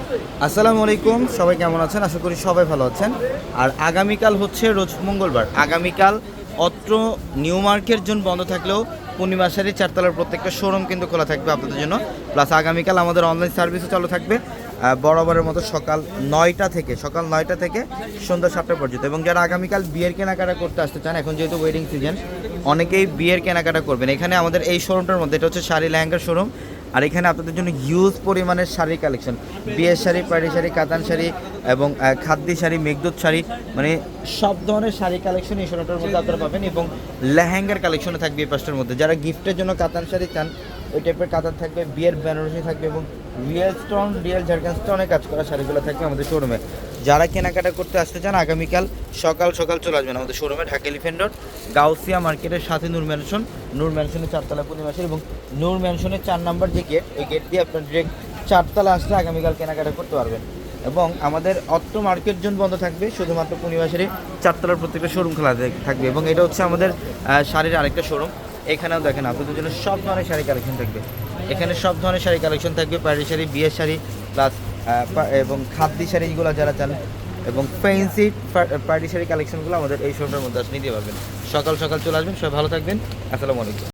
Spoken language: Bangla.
আসসালামু আলাইকুম, সবাই কেমন আছেন? আশা করি সবাই ভালো আছেন। আর আগামীকাল হচ্ছে রোজ মঙ্গলবার। আগামীকাল অত্র নিউ মার্কেট জোন বন্ধ থাকলেও পূর্ণিমা শাড়ি চারতলার প্রত্যেকটা শোরুম কিন্তু খোলা থাকবে আপনাদের জন্য। প্লাস আগামীকাল আমাদের অনলাইন সার্ভিসও চালু থাকবে বরাবরের মতো সকাল 9টা থেকে সন্ধ্যা 7টা পর্যন্ত। এবং যারা আগামীকাল বিয়ের কেনাকাটা করতে আসতে চান, এখন যেহেতু ওয়েডিং সিজন, অনেকেই বিয়ের কেনাকাটা করবেন। এখানে আমাদের এই শোরুমটার মধ্যে, এটা হচ্ছে শাড়ি লেহেঙ্গার শোরুম। আর এখানে আপনাদের জন্য হিউজ পরিমাণের শাড়ির কালেকশন, বিয়ের শাড়ি, পাড়ি শাড়ি, কাতান শাড়ি এবং খাদ্যি শাড়ি, মেঘদূত শাড়ি, মানে সব ধরনের শাড়ি কালেকশন এই শোরুমটার মধ্যে আপনারা পাবেন। এবং লেহেঙ্গার কালেকশনও থাকবে এই পাঁচটার মধ্যে। যারা গিফটের জন্য কাতান শাড়ি চান, ওই টাইপের কাতান থাকবে, বিয়ের বেনারসি থাকবে এবং রিয়েল স্টোন, রিয়েল ঝাড়খান্ড স্টোনের কাজ করা শাড়িগুলো থাকবে আমাদের শোরুমে। যারা কেনাকাটা করতে আসতে চান, আগামীকাল সকাল চলে আসবেন আমাদের শোরুমে, ঢাকা এলিফ্যান্ট রোড, গাউসিয়া মার্কেটের সাথে নূর ম্যানশনের চারতলা পূর্ণিমাসের। এবং নূর ম্যানশনের 4 নম্বর যে গেট, ওই গেট দিয়ে আপনার ডিরেক্ট চারতলা আসলে আগামীকাল কেনাকাটা করতে পারবেন। এবং আমাদের অত্র মার্কেট জোন বন্ধ থাকবে, শুধুমাত্র পূর্ণিমাসের চারতলার প্রত্যেকটা শোরুম খোলা থাকবে। এবং এটা হচ্ছে আমাদের শাড়ির আরেকটা শোরুম। এখানেও দেখেন আপনাদের জন্য সব ধরনের শাড়ি কালেকশন থাকবে। এখানে সব ধরনের শাড়ি কালেকশন থাকবে, পাড়ি শাড়ি, বিয়ের শাড়ি, প্লাস এবং খাদ্যি শাড়িগুলো যারা চান, এবং ফ্যান্সি পার্টি শাড়ি কালেকশনগুলো আমাদের এই শোরুমের মধ্যে আসলে নিতে পারবেন। সকাল চলে আসবেন। সবাই ভালো থাকবেন। আসসালামু আলাইকুম।